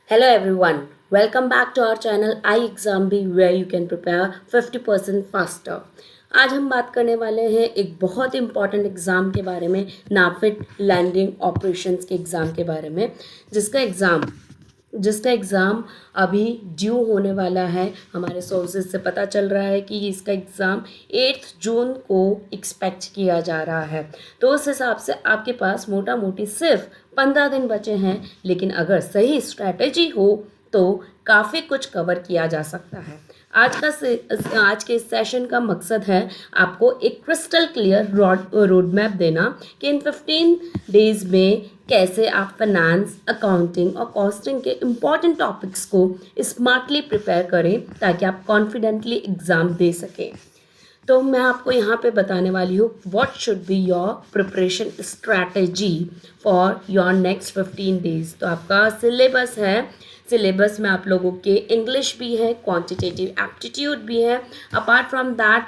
Hello everyone, welcome back to our channel iExamB where you can prepare 50% faster. आज हम बात करने वाले हैं एक बहुत इंपॉर्टेंट एग्ज़ाम के बारे में, नाफिड लैंडिंग ऑपरेशंस के एग्ज़ाम के बारे में, जिसका एग्ज़ाम अभी ड्यू होने वाला है। हमारे सोर्सेज से पता चल रहा है कि इसका एग्ज़ाम 8 जून को एक्सपेक्ट किया जा रहा है। तो उस हिसाब से आपके पास मोटा मोटी सिर्फ 15 दिन बचे हैं, लेकिन अगर सही स्ट्रैटेजी हो तो काफ़ी कुछ कवर किया जा सकता है। आज के इस सेशन का मकसद है आपको एक क्रिस्टल क्लियर रोड मैप देना कि इन 15 डेज़ में कैसे आप फाइनेंस, अकाउंटिंग और कॉस्टिंग के इम्पॉर्टेंट टॉपिक्स को स्मार्टली प्रिपेयर करें ताकि आप कॉन्फिडेंटली एग्ज़ाम दे सकें। तो मैं आपको यहाँ पे बताने वाली हूँ what should be your preparation strategy for your next 15 days. तो आपका सिलेबस है, सिलेबस में आप लोगों के इंग्लिश भी है, क्वांटिटेटिव एप्टीट्यूड भी है। Apart from that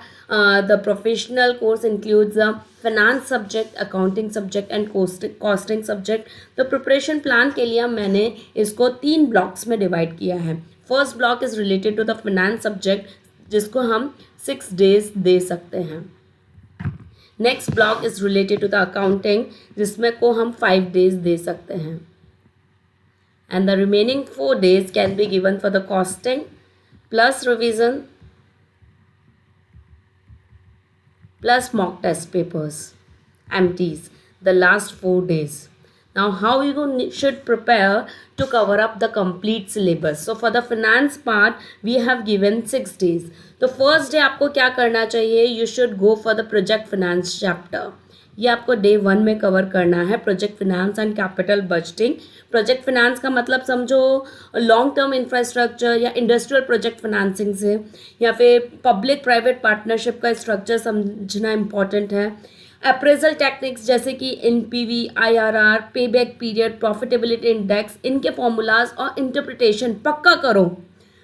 the professional course includes finance subject, accounting subject and costing subject. तो प्रिपरेशन प्लान के लिए मैंने इसको 3 ब्लॉक्स में डिवाइड किया है। First block is related to the finance subject जिसको हम 6 डेज दे सकते हैं। Next block is related to the accounting जिसमें को हम 5 डेज दे सकते हैं। And the remaining 4 days can be given for the costing plus revision plus mock test papers, MTs, the last 4 days. Now how you should prepare to cover up the complete syllabus. So for the finance part we have given 6 days. तो first day आपको क्या करना चाहिए? You should go for the project finance chapter. ये आपको day 1 में cover करना है, project finance and capital budgeting. Project finance का मतलब समझो लॉन्ग टर्म इंफ्रास्ट्रक्चर या इंडस्ट्रियल प्रोजेक्ट फिनेंसिंग से, या फिर पब्लिक प्राइवेट पार्टनरशिप का स्ट्रक्चर समझना इम्पॉर्टेंट है। अप्रेजल टेक्निक्स जैसे कि NPV, IRR, payback period, profitability index, इनके फॉर्मूलाज और इंटरप्रिटेशन पक्का करो।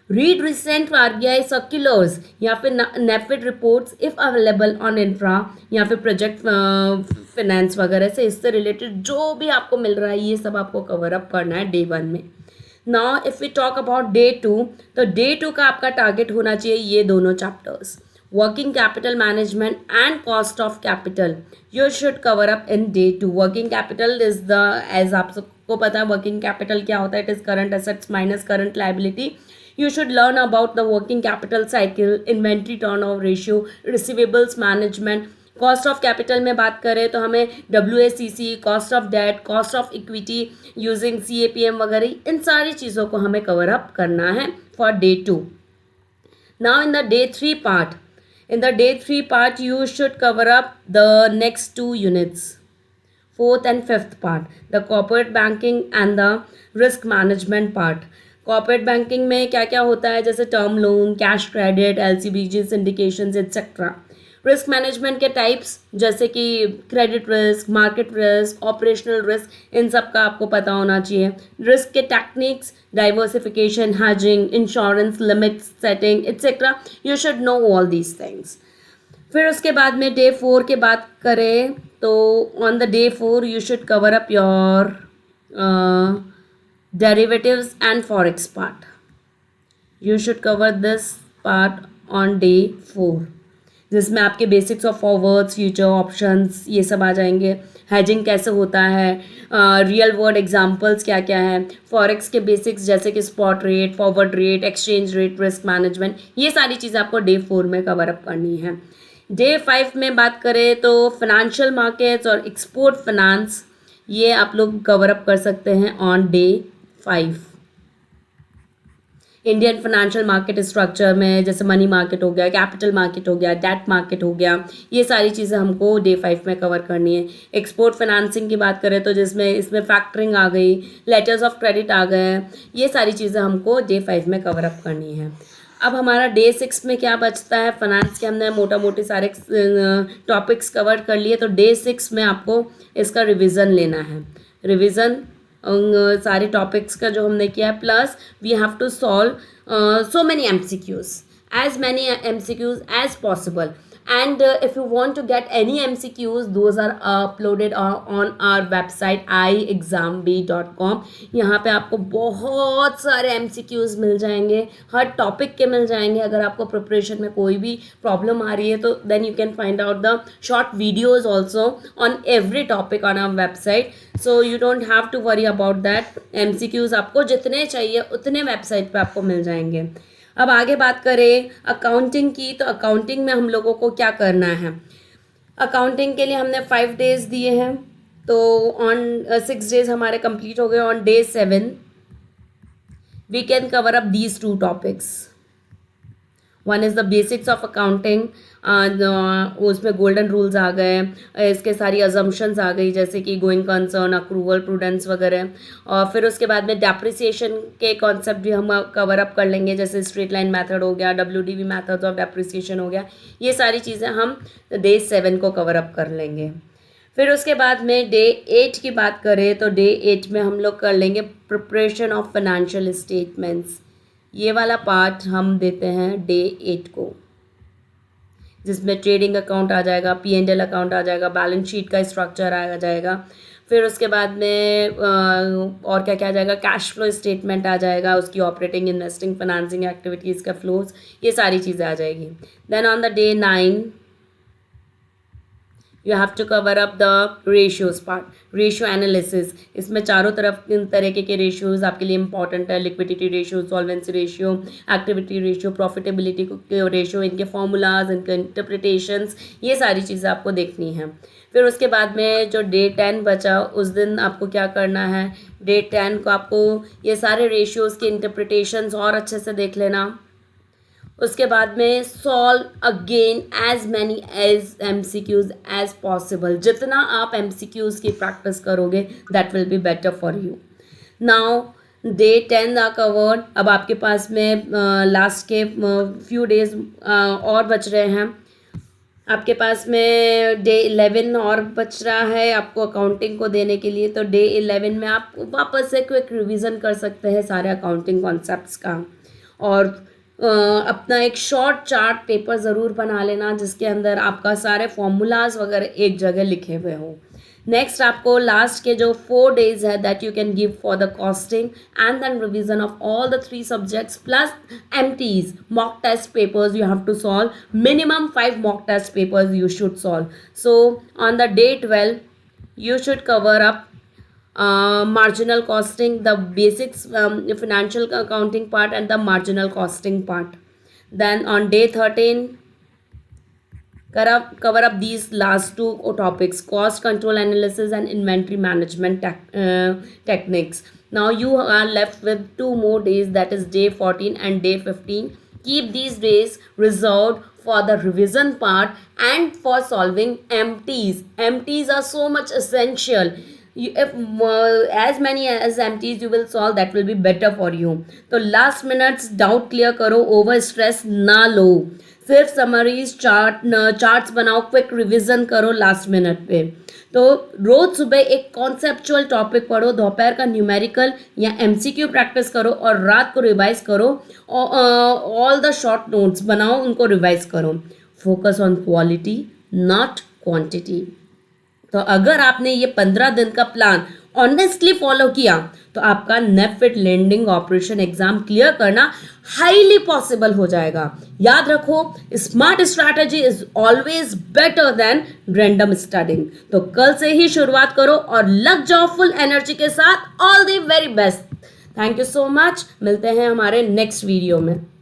रीड रिसेंट आरबीआई सर्कुलर्स या फिर NAFED reports if available on infra या फिर प्रोजेक्ट फाइनेंस वगैरह से, इससे रिलेटेड जो भी आपको मिल रहा है ये सब आपको कवर अप करना है डे 1 में। Now if we talk about day 2, तो डे 2 का आपका टारगेट होना चाहिए ये दोनों chapters, working capital management and cost of capital. You should cover up in day 2। Working capital is the, as आप सबको पता है वर्किंग कैपिटल क्या होता है, it is current assets minus current liability. You should learn about the working capital cycle, inventory turnover ratio, receivables management. Cost of capital में बात करें तो हमें WACC, cost of debt, cost of equity using CAPM वगैरह, इन सारी चीज़ों को हमें कवर अप करना है for day 2। Now in the day 3 part, you should cover up the next 2 units, 4th and 5th part, the corporate banking and the risk management part. Corporate banking में क्या क्या होता है, जैसे term loan, cash credit, LCBG, syndications etcetera. Risk management के types जैसे कि credit risk, market risk, operational risk, इन सब का आपको पता होना चाहिए। रिस्क के techniques, diversification, hedging, insurance, limit setting etcetera, you should know all these things. फिर उसके बाद में डे 4 की बात करें तो on the day 4 you should cover up your derivatives and forex part. You should cover this part on day 4 जिसमें आपके basics of forwards, future options ये सब आ जाएंगे। हेजिंग कैसे होता है, रियल वर्ल्ड एग्जांपल्स क्या क्या है, फॉरेक्स के बेसिक्स जैसे कि spot rate, forward rate, exchange rate, risk management, ये सारी चीज़ें आपको डे 4 में कवर अप करनी है। डे 5 में बात करें तो फाइनेंशियल मार्केट्स और एक्सपोर्ट फाइनेंस, ये आप लोग कवर अप कर सकते हैं on day 5। Indian financial market structure में जैसे मनी मार्केट हो गया, कैपिटल मार्केट हो गया, डेट मार्केट हो गया, ये सारी चीज़ें हमको डे 5 में कवर करनी है। एक्सपोर्ट फाइनेंसिंग की बात करें तो जिसमें इसमें फैक्टरिंग आ गई, लेटर्स ऑफ क्रेडिट आ गए, ये सारी चीज़ें हमको डे 5 में कवर अप करनी है। अब हमारा डे 6 में क्या बचता है, फाइनेंस के हमने मोटा मोटी सारे टॉपिक्स कवर कर लिए, तो डे 6 में आपको इसका रिविज़न लेना है। रिविज़न सारे टॉपिक्स का जो हमने किया है, plus we have to solve so many MCQs, as many MCQs as possible. And if you want to get any MCQs, those are uploaded on our website iexambee.com. यहाँ पे आपको बहुत सारे MCQs मिल जाएंगे, हर टॉपिक के मिल जाएंगे. अगर आपको प्रिपरेशन में कोई भी प्रॉब्लम आ रही है तो then you can find out the short videos also on every topic on our website. So you don't have to worry about that. MCQs आपको जितने चाहिए उतने वेबसाइट पे आपको मिल जाएंगे. अब आगे बात करें अकाउंटिंग की, तो अकाउंटिंग में हम लोगों को क्या करना है. अकाउंटिंग के लिए हमने 5 days दिए हैं, तो ऑन 6 days हमारे कंप्लीट हो गए. On day 7 we can cover up these 2 topics. One is the basics of accounting, उसमें गोल्डन रूल्स आ गए, इसके सारी अजम्पशंस आ गई जैसे कि गोइंग कंसर्न, अक्रूवल, प्रूडेंस वगैरह. और फिर उसके बाद में डेप्रिसिएशन के कॉन्सेप्ट भी हम कवर अप कर लेंगे, जैसे स्ट्रेट लाइन मेथड हो गया, WDV मेथड ऑफ डेप्रिसिएशन हो गया. ये सारी चीज़ें हम डे 7 को कवर अप कर लेंगे. फिर उसके बाद में डे 8 की बात करें तो डे 8 में हम लोग कर लेंगे प्रिपरेशन ऑफ फाइनेंशियल स्टेटमेंट्स. ये वाला पार्ट हम देते हैं डे 8 को, जिसमें ट्रेडिंग अकाउंट आ जाएगा, P&L अकाउंट आ जाएगा, बैलेंस शीट का स्ट्रक्चर आ जाएगा. फिर उसके बाद में और क्या क्या आ जाएगा, कैश फ्लो स्टेटमेंट आ जाएगा, उसकी ऑपरेटिंग, इन्वेस्टिंग, फाइनेंसिंग एक्टिविटीज़ का फ्लोज, ये सारी चीज़ें आ जाएगी. Then on the day 9 you have to cover up the ratios part, ratio analysis. इसमें चारों तरफ इन तरीके के रेशियोज आपके लिए इंपॉर्टेंट है. Liquidity ratio, solvency ratio, activity ratio, profitability ratio, इनके फॉर्मूलाज, इनके इंटरप्रिटेशंस, ये सारी चीज़ें आपको देखनी है. फिर उसके बाद में जो डे 10 बचा, उस दिन आपको क्या करना है, डे 10 को आपको ये सारे रेशियोज़ के इंटरप्रिटेशंस और अच्छे से देख लेना. उसके बाद में solve again as many as MCQs as possible. जितना आप MCQs की प्रैक्टिस करोगे that will be better for you. Now day 10 आ कवर्ड. अब आपके पास में लास्ट के फ्यू डेज और बच रहे हैं. आपके पास में डे 11 और बच रहा है आपको अकाउंटिंग को देने के लिए. तो डे 11 में आप वापस से क्विक रिवीजन कर सकते हैं सारे अकाउंटिंग कॉन्सेप्ट्स का, और अपना एक शॉर्ट चार्ट पेपर ज़रूर बना लेना जिसके अंदर आपका सारे फॉर्मूलाज वगैरह एक जगह लिखे हुए हों. नेक्स्ट आपको लास्ट के जो 4 days है that you can give for the costing and then revision of all the 3 subjects plus MTs, mock test papers you have to solve. Minimum 5 mock test papers you should solve. So on the day 12 you should cover up marginal costing, the basics, financial accounting part and the marginal costing part. Then on day 13 cover up these last 2 topics, cost control analysis and inventory management techniques. Now you are left with 2 more days, that is day 14 and day 15. Keep these days reserved for the revision part and for solving MTs. MTs are so much essential. If as many as MTs you will solve, that will be better for you. तो last minutes doubt clear करो, over stress ना लो, सिर्फ summaries charts बनाओ, quick revision करो last minute पे. तो रोज सुबह एक कॉन्सेप्चुअल टॉपिक पढ़ो, दोपहर का न्यूमेरिकल या MCQ प्रैक्टिस करो और रात को रिवाइज करो. ऑल द शॉर्ट नोट्स बनाओ, उनको रिवाइज करो. Focus on quality not quantity. तो अगर आपने ये 15 दिन का प्लान ऑनेस्टली फॉलो किया तो आपका नेफिट लैंडिंग ऑपरेशन एग्जाम क्लियर करना हाईली पॉसिबल हो जाएगा. याद रखो, smart strategy is always better than random studying. तो कल से ही शुरुआत करो और लग जाओ फुल एनर्जी के साथ. All the very best. Thank you so much. मिलते हैं हमारे नेक्स्ट वीडियो में.